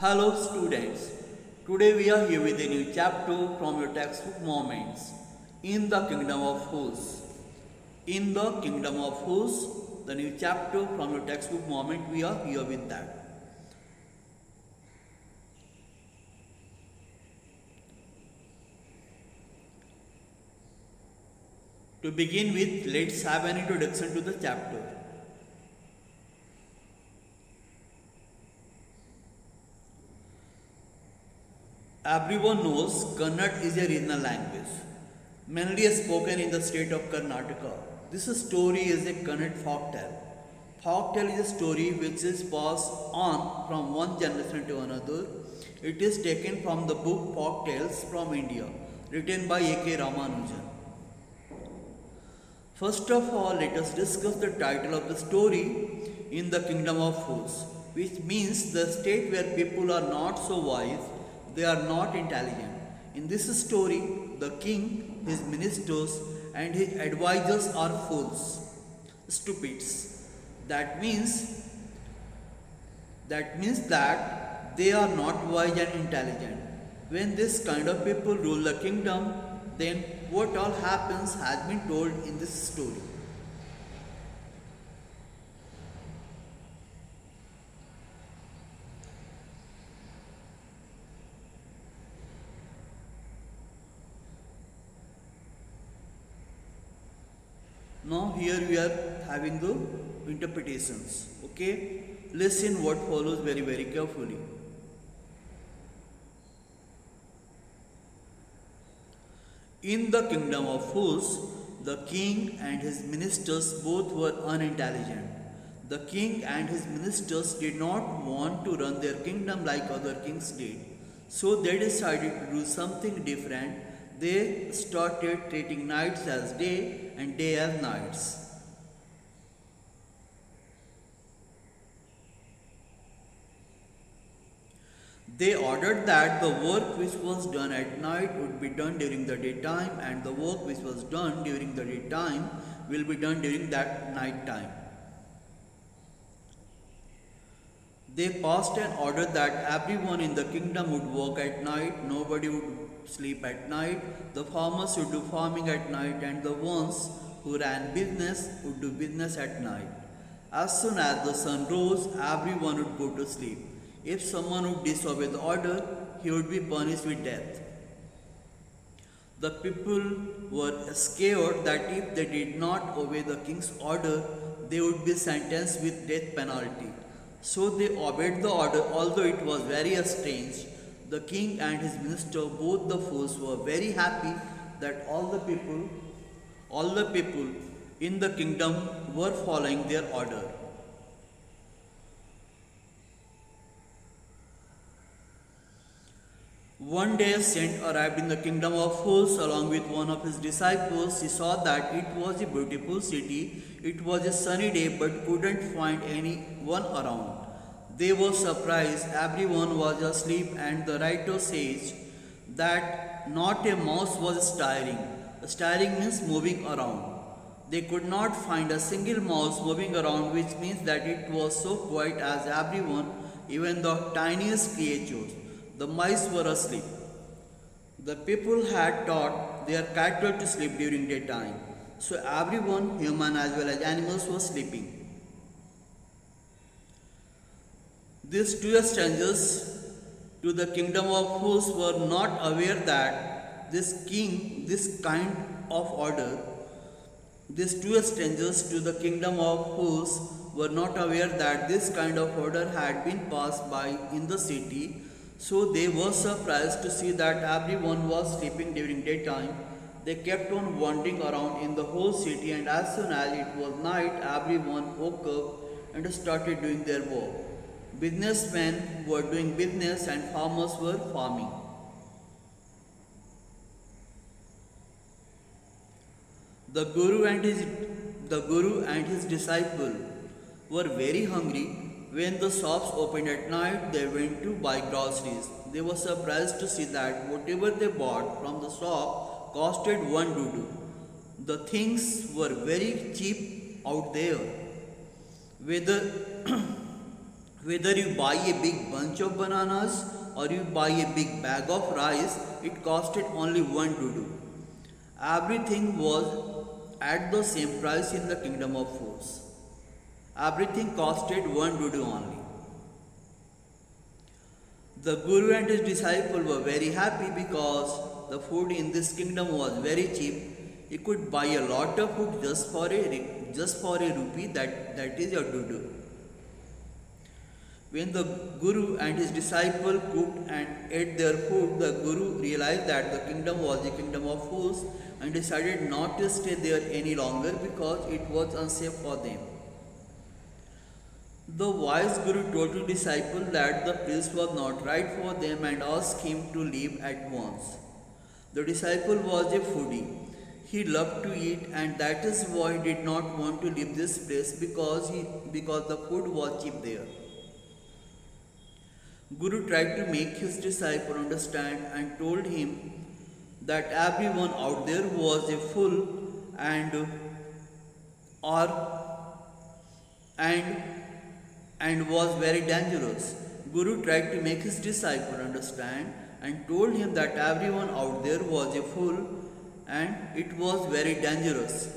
Hello students, today we are here with a new chapter from your textbook Moments in the Kingdom of Whos. In the Kingdom of Whos, the new chapter from your textbook Moment, we are here with that. To begin with, let's have an introduction to the chapter. Everyone knows Kannada is a regional language, mainly spoken in the state of Karnataka. This story is a Kannada folktale. Folktale is a story which is passed on from one generation to another. It is taken from the book Folktales from India, written by A.K. Ramanujan. First of all, let us discuss the title of the story, In the Kingdom of Whos, which means the state where people are not so wise, they are not intelligent. In this story, the king, his ministers, and his advisors are fools, stupids. That means that they are not wise and intelligent. When this kind of people rule the kingdom, then what all happens has been told in this story. Now here we are having the interpretations. Okay, listen what follows very carefully. In the Kingdom of Whos, the king and his ministers both were unintelligent. The king and his ministers did not want to run their kingdom like other kings did. So they decided to do something different. They started treating nights as day and day as nights. They ordered that the work which was done at night would be done during the daytime, and the work which was done during the daytime will be done during that night time. They passed an order that everyone in the kingdom would work at night, nobody would sleep at night, the farmers would do farming at night, and the ones who ran business would do business at night. As soon as the sun rose, everyone would go to sleep. If someone would disobey the order, he would be punished with death. The people were scared that if they did not obey the king's order, they would be sentenced with death penalty. So they obeyed the order, although it was very strange. The king and his minister, both the fools, were very happy that all the people in the kingdom were following their order. One day a saint arrived in the Kingdom of Whos along with one of his disciples. He saw that it was a beautiful city. It was a sunny day but couldn't find anyone around. They were surprised. Everyone was asleep, and the writer says that not a mouse was stirring. Stirring means moving around. They could not find a single mouse moving around, which means that it was so quiet as everyone, even the tiniest creatures. The mice were asleep. The people had taught their cattle to sleep during daytime, so everyone, human as well as animals, was sleeping. These two strangers to the Kingdom of Whos were not aware that this kind of order, these two strangers to the Kingdom of Whos were not aware that this kind of order had been passed by in the city. So they were surprised to see that everyone was sleeping during daytime. They kept on wandering around in the whole city, and as soon as it was night, everyone woke up and started doing their work. Businessmen were doing business and farmers were farming. The Guru and his disciple were very hungry. When the shops opened at night, they went to buy groceries. They were surprised to see that whatever they bought from the shop costed 1 dudu. The things were very cheap out there. Whether Whether you buy a big bunch of bananas or you buy a big bag of rice, it costed only one dudu. Everything was at the same price in the kingdom of fools. Everything costed one dudu only. The Guru and his disciple were very happy because the food in this kingdom was very cheap. He could buy a lot of food just for a rupee, that is a dudu. When the Guru and his disciple cooked and ate their food, the Guru realized that the kingdom was a kingdom of fools and decided not to stay there any longer because it was unsafe for them. The wise Guru told his disciple that the place was not right for them and asked him to leave at once. The disciple was a foodie. He loved to eat, and that is why he did not want to leave this place because the food was cheap there. Guru tried to make his disciple understand and told him that everyone out there was a fool and or and and was very dangerous. Guru tried to make his disciple understand and told him that everyone out there was a fool and it was very dangerous.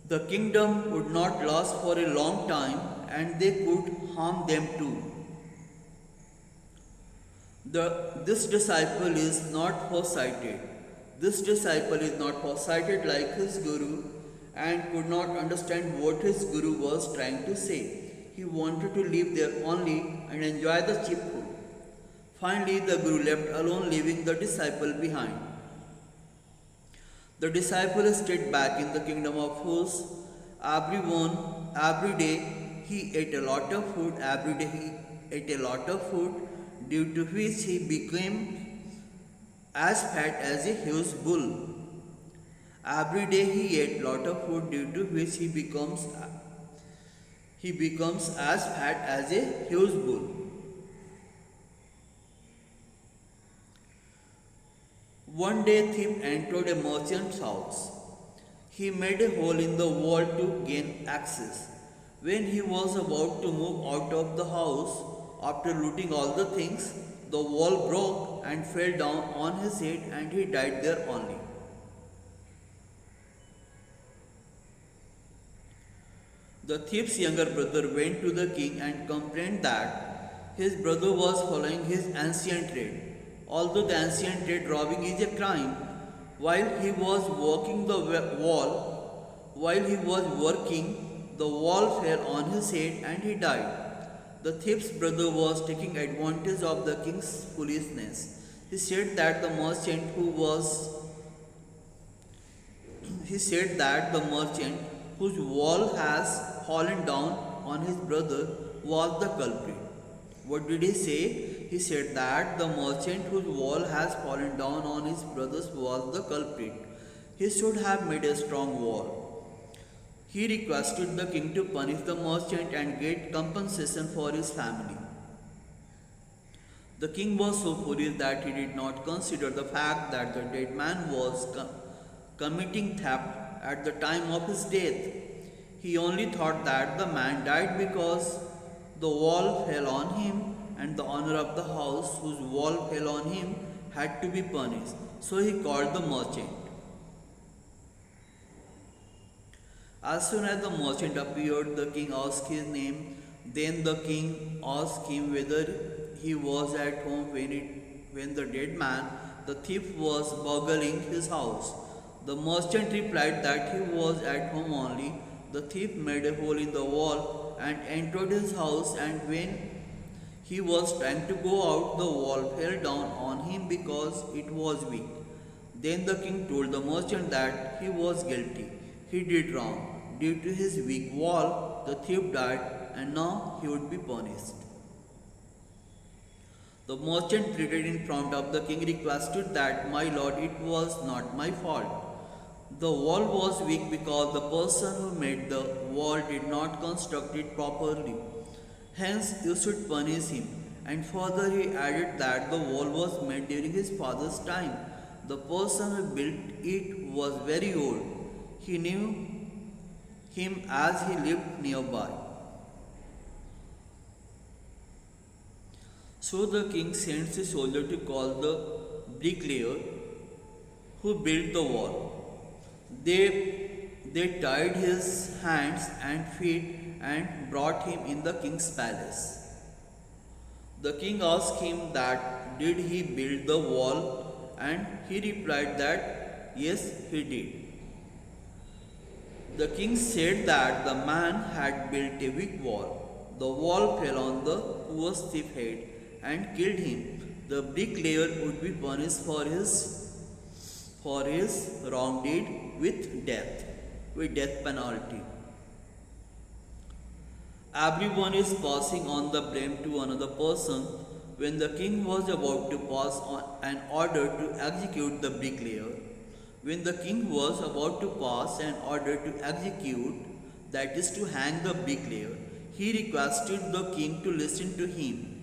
The kingdom would not last for a long time and they could harm them too. This disciple is not foresighted. This disciple is not foresighted like his Guru and could not understand what his Guru was trying to say. He wanted to live there only and enjoy the cheap food. Finally, the Guru left alone, leaving the disciple behind. The disciple stayed back in the kingdom of fools. Every day, he ate a lot of food. Every day, he ate a lot of food, due to which he became as fat as a huge bull. Every day, he ate a lot of food, due to which he becomes as fat as a huge bull. One day, a thief entered a merchant's house. He made a hole in the wall to gain access. When he was about to move out of the house, after looting all the things, the wall broke and fell down on his head and he died there only. The thief's younger brother went to the king and complained that his brother was following his ancient trade. Although the ancient trade robbing is a crime, while he was working the wall fell on his head and he died. The thief's brother was taking advantage of the king's foolishness. He said that the merchant whose wall has fallen down on his brother was the culprit. What did he say? He said that the merchant whose wall has fallen down on his brother's was the culprit. He should have made a strong wall. He requested the king to punish the merchant and get compensation for his family. The king was so furious that he did not consider the fact that the dead man was committing theft at the time of his death. He only thought that the man died because the wall fell on him and the owner of the house whose wall fell on him had to be punished. So he called the merchant. As soon as the merchant appeared, the king asked his name. Then the king asked him whether he was at home when the dead man, the thief, was burgling his house. The merchant replied that he was at home only. The thief made a hole in the wall and entered his house, and when he was trying to go out, the wall fell down on him because it was weak. Then the king told the merchant that he was guilty. He did wrong. Due to his weak wall, the thief died, and now he would be punished. The merchant pleaded in front of the king, requested that, "My lord, it was not my fault. The wall was weak because the person who made the wall did not construct it properly. Hence, you should punish him." And further, he added that the wall was made during his father's time. The person who built it was very old. He knew him as he lived nearby. So the king sends a soldier to call the bricklayer who built the wall. They tied his hands and feet and brought him in the king's palace. The king asked him that did he build the wall, and he replied that yes, he did. The king said that the man had built a weak wall. The wall fell on the poor thief's head and killed him. The bricklayer would be punished for his wrong deed with death penalty. Everyone is passing on the blame to another person. When the king was about to pass on an order to execute the bricklayer, that is to hang the bricklayer, he requested the king to listen to him.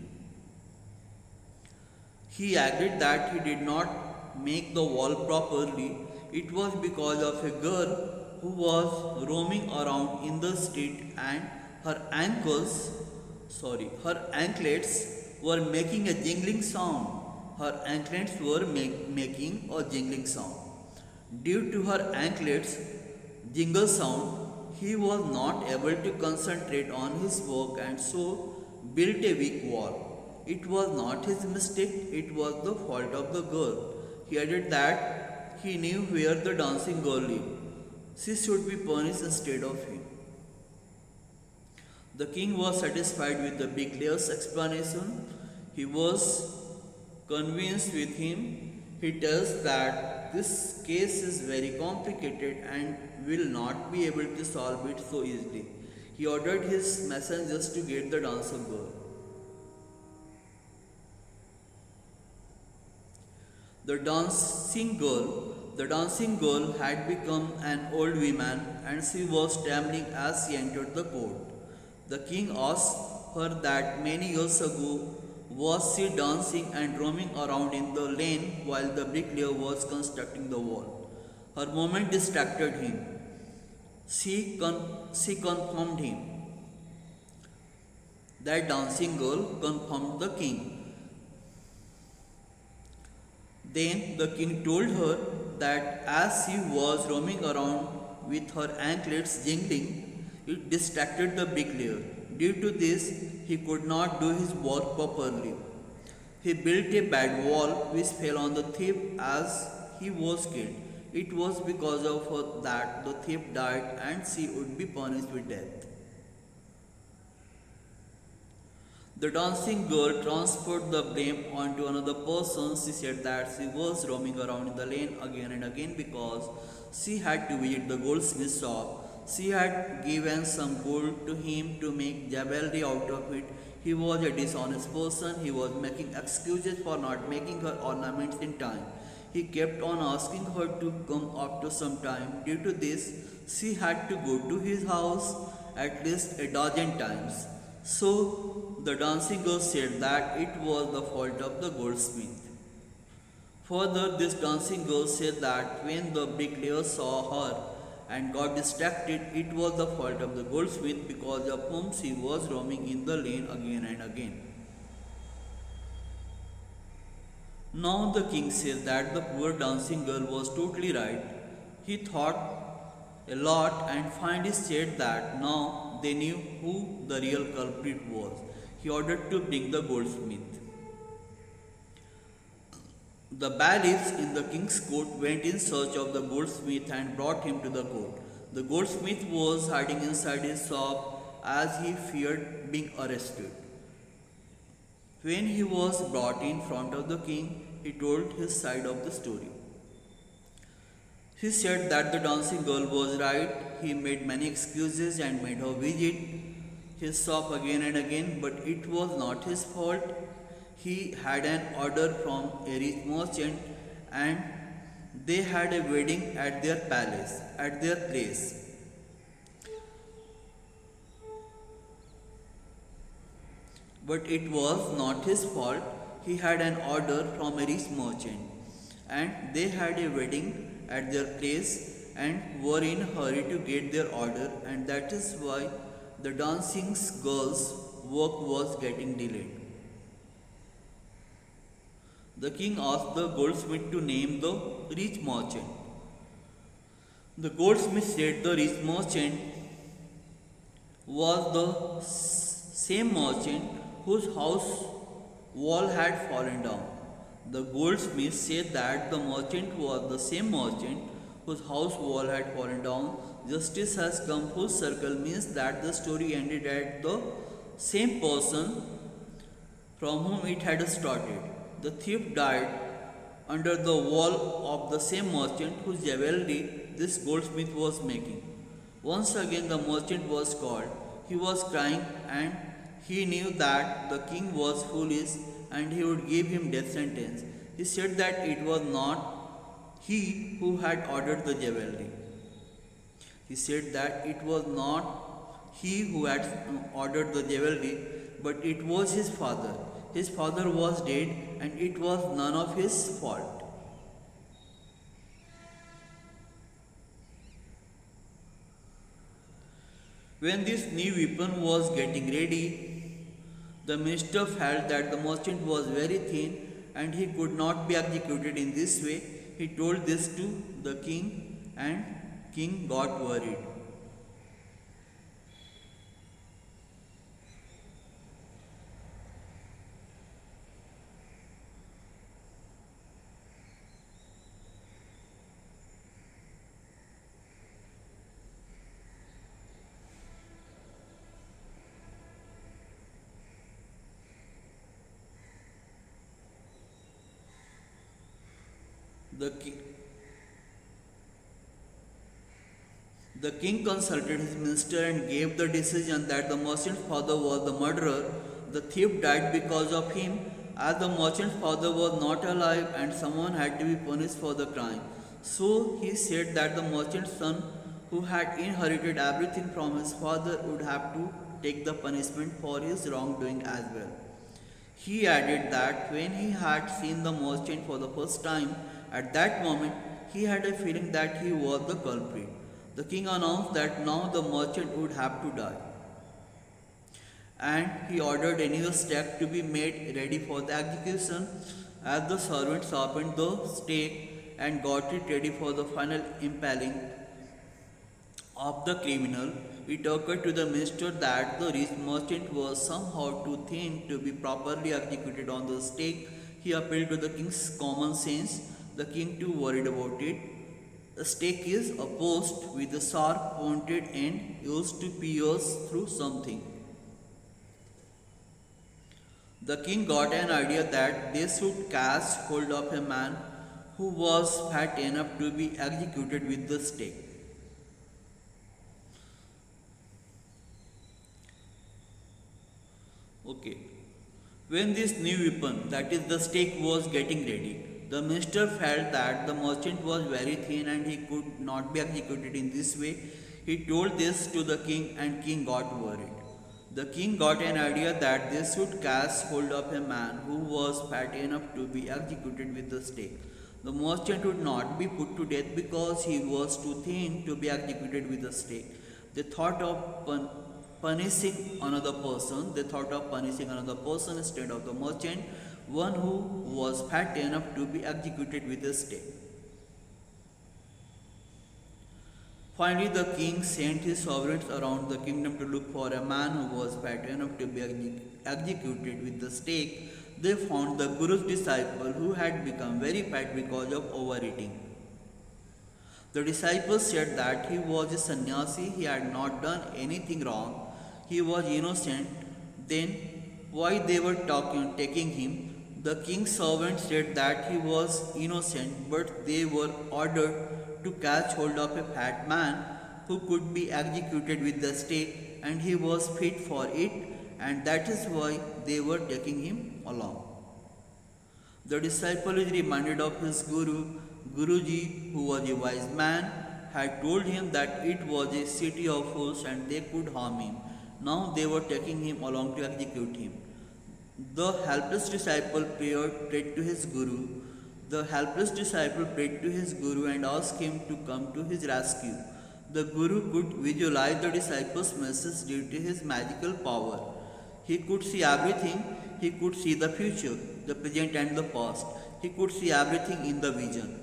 He agreed that he did not make the wall properly. It was because of a girl who was roaming around in the street and her anklets were making a jingling sound. Due to her anklets' jingle sound, he was not able to concentrate on his work and so built a weak wall. It was not his mistake, it was the fault of the girl. He added that he knew where the dancing girl lived. She should be punished instead of him. The king was satisfied with the bricklayer's explanation. He was convinced with him. He tells that this case is very complicated and will not be able to solve it so easily. He ordered his messengers to get the dancing girl. The dancing girl had become an old woman and she was trembling as she entered the court. The king asked her that many years ago was she dancing and roaming around in the lane while the bricklayer was constructing the wall. Her movement distracted him. She confirmed him. That dancing girl confirmed the king. Then the king told her that as she was roaming around with her anklets jingling, it distracted the bricklayer. Due to this, he could not do his work properly. He built a bad wall which fell on the thief as he was killed. It was because of her that the thief died and she would be punished with death. The dancing girl transferred the blame onto another person. She said that she was roaming around in the lane again and again because she had to visit the goldsmith shop. She had given some gold to him to make jewelry out of it. He was a dishonest person. He was making excuses for not making her ornaments in time. He kept on asking her to come after some time. Due to this, she had to go to his house at least a dozen times. So, the dancing girl said that it was the fault of the goldsmith. Further, this dancing girl said that when the bricklayer saw her and got distracted, it was the fault of the goldsmith because of whom she was roaming in the lane again and again. Now the king says that the poor dancing girl was totally right. He thought a lot and finally said that now they knew who the real culprit was. He ordered to bring the goldsmith. The bailiffs in the king's court went in search of the goldsmith and brought him to the court. The goldsmith was hiding inside his shop as he feared being arrested. When he was brought in front of the king, he told his side of the story. He said that the dancing girl was right. He made many excuses and made her visit his shop again and again, but it was not his fault. He had an order from a rich merchant and they had a wedding at their place. But it was not his fault. He had an order from a rich merchant and they had a wedding at their place and were in a hurry to get their order, and that is why the dancing girl's work was getting delayed. The king asked the goldsmith to name the rich merchant. The goldsmith said the rich merchant was the same merchant whose house wall had fallen down. The goldsmith said that the merchant was the same merchant whose house wall had fallen down. Justice has come full circle means that the story ended at the same person from whom it had started. The thief died under the wall of the same merchant whose jewelry this goldsmith was making. Once again the merchant was called. He was crying and he knew that the king was foolish and he would give him death sentence. He said that it was not he who had ordered the jewelry. He said that it was not he who had ordered the jewelry, but it was his father. His father was dead and it was none of his fault. When this new weapon was getting ready, the minister felt that the merchant was very thin and he could not be executed in this way. He told this to the king and king got worried. The king, the king consulted his minister and gave the decision that the merchant's father was the murderer. The thief died because of him, as the merchant's father was not alive and someone had to be punished for the crime. So he said that the merchant's son, who had inherited everything from his father, would have to take the punishment for his wrongdoing as well. He added that when he had seen the merchant for the first time, at that moment he had a feeling that he was the culprit. The king announced that now the merchant would have to die. And he ordered a new stake to be made ready for the execution. As the servants opened the stake and got it ready for the final impaling of the criminal, it occurred to the minister that the rich merchant was somehow too thin to be properly executed on the stake. He appealed to the king's common sense. The king too worried about it. A stake is a post with a sharp pointed end used to pierce through something. The king got an idea that they should catch hold of a man who was fat enough to be executed with the stake. Okay. When this new weapon, that is the stake, was getting ready, the minister felt that the merchant was very thin and he could not be executed in this way. He told this to the king and king got worried. The king got an idea that they should catch hold of a man who was fat enough to be executed with the stake. The merchant would not be put to death because he was too thin to be executed with the stake. They thought of punishing another person. They thought of punishing another person instead of the merchant, one who was fat enough to be executed with a stake. Finally, the king sent his servants around the kingdom to look for a man who was fat enough to be executed with the stake. They found the Guru's disciple who had become very fat because of overeating. The disciples said that he was a sannyasi, he had not done anything wrong, he was innocent. Then why they were taking him? The king's servants said that he was innocent, but they were ordered to catch hold of a fat man who could be executed with the stake, and he was fit for it, and that is why they were taking him along. The disciple is reminded of his guru. Guruji, who was a wise man, had told him that it was a city of fools and they could harm him. Now they were taking him along to execute him. The helpless disciple prayed to his guru. The helpless disciple prayed to his guru and asked him to come to his rescue. The guru could visualize the disciple's message due to his magical power. He could see everything. He could see the future, the present and the past. He could see everything in the vision.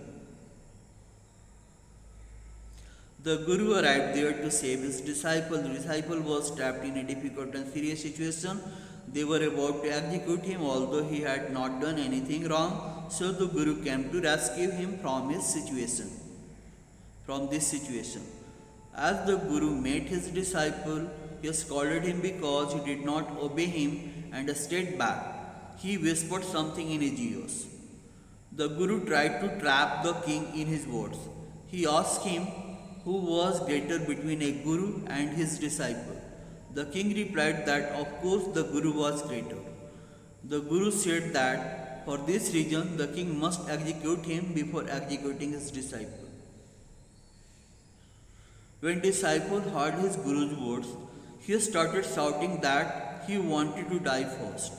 The Guru arrived there to save his disciple. The disciple was trapped in a difficult and serious situation. They were about to execute him, although he had not done anything wrong. So the Guru came to rescue him from his situation. From this situation. As the Guru met his disciple, he scolded him because he did not obey him and stayed back. He whispered something in his ears. The Guru tried to trap the king in his words. He asked him who was greater between a Guru and his disciple. The king replied that of course the Guru was greater. The Guru said that for this reason the king must execute him before executing his disciple. When disciple heard his Guru's words, he started shouting that he wanted to die first.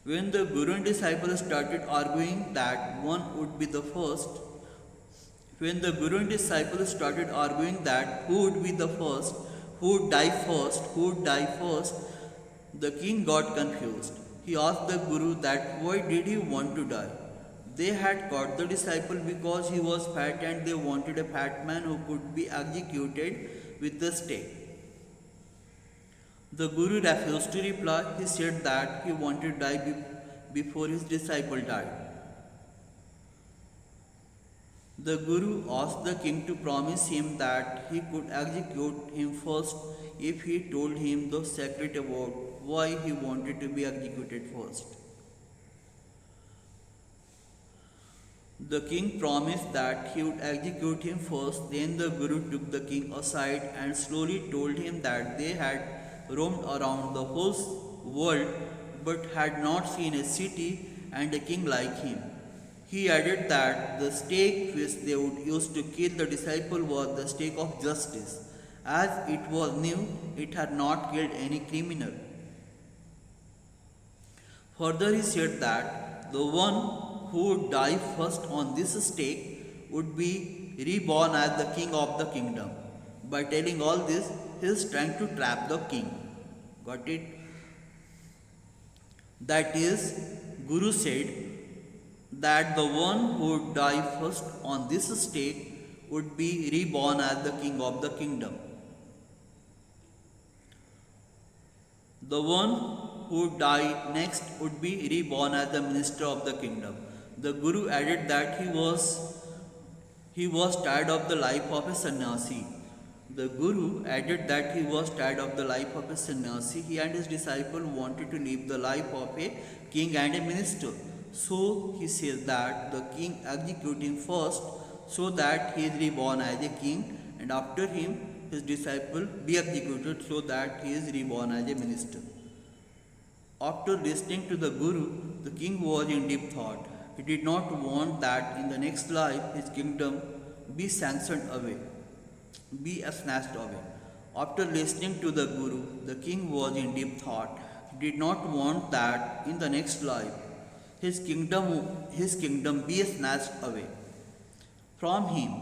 When the Guru and disciple started arguing that one would be the first, when the Guru and disciple started arguing that who would be the first, who would die first, the king got confused. He asked the Guru that why did he want to die. They had caught the disciple because he was fat and they wanted a fat man who could be executed with the stake. The Guru refused to reply. He said that he wanted to die before his disciple died. The Guru asked the king to promise him that he could execute him first if he told him the secret about why he wanted to be executed first. The king promised that he would execute him first. Then the Guru took the king aside and slowly told him that they had roamed around the whole world but had not seen a city and a king like him. He added that the stake which they would use to kill the disciple was the stake of justice, as it was new, it had not killed any criminal. Further, he said that the one who would die first on this stake would be reborn as the king of the kingdom. By telling all this, he is trying to trap the king. Got it? That is, Guru said that the one who would die first on this stake would be reborn as the king of the kingdom. The one who would die next would be reborn as the minister of the kingdom. The Guru added that he was tired of the life of a sannyasi. The Guru added that he was tired of the life of a sannyasi. He and his disciple wanted to live the life of a king and a minister. So he says that the king execute him first so that he is reborn as a king, and after him his disciple be executed so that he is reborn as a minister. After listening to the Guru, the king was in deep thought. He did not want that in the next life his kingdom be sanctioned away, be snatched away. After listening to the Guru, the king was in deep thought. He did not want that in the next life his kingdom be snatched away from him.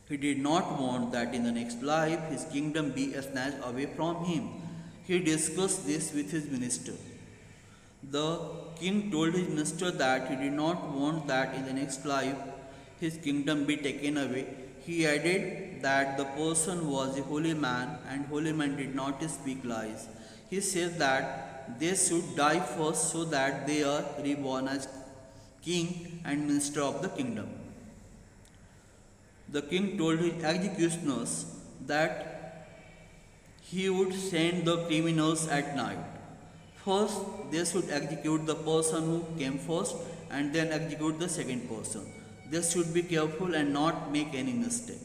He did not want that in the next life his kingdom be snatched away from him. He discussed this with his minister. The king told his minister that he did not want that in the next life his kingdom be taken away. He added that the person was a holy man and holy man did not speak lies. He said that they should die first so that they are reborn as king and minister of the kingdom. The king told his executioners that he would send the criminals at night. First, they should execute the person who came first and then execute the second person. They should be careful and not make any mistake.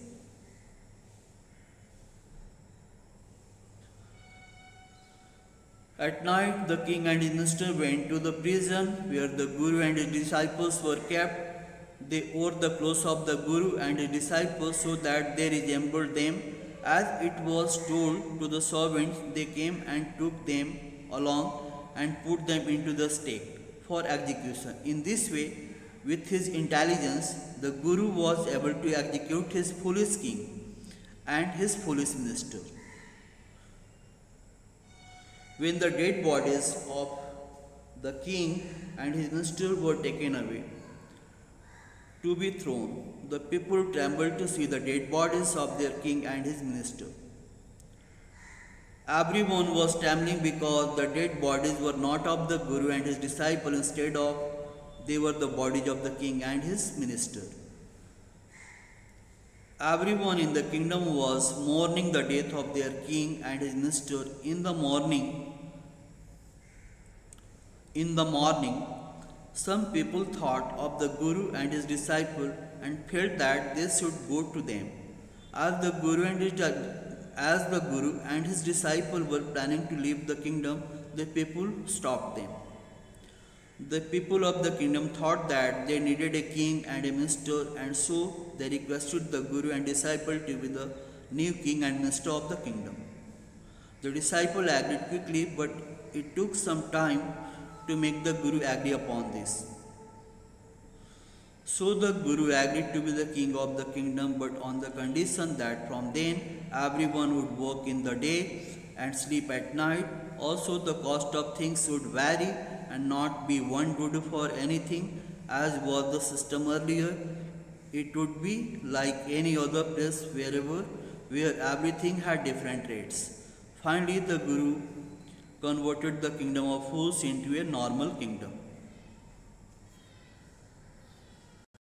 At night, the king and his minister went to the prison where the Guru and his disciples were kept. They wore the clothes of the Guru and his disciples so that they resembled them. As it was told to the servants, they came and took them along and put them into the stake for execution. In this way, with his intelligence, the Guru was able to execute his foolish king and his foolish minister. When the dead bodies of The king and his minister were taken away to be thrown. The people trembled to see the dead bodies of their king and his minister. Everyone was trembling because the dead bodies were not of the Guru and his disciple, instead of they were the bodies of the king and his minister. Everyone in the kingdom was mourning the death of their king and his minister. In the morning, some people thought of the Guru and his disciple and felt that they should go to them. As the Guru and his disciple were planning to leave the kingdom, the people stopped them. The people of the kingdom thought that they needed a king and a minister, and so they requested the Guru and disciple to be the new king and minister of the kingdom. The disciple agreed quickly, but it took some time to make the Guru agree upon this. So the Guru agreed to be the king of the kingdom, but on the condition that from then everyone would work in the day and sleep at night. Also, the cost of things would vary and not be one rupee for anything, as was the system earlier. It would be like any other place where everything had different rates. Finally, the Guru converted the kingdom of fools into a normal kingdom.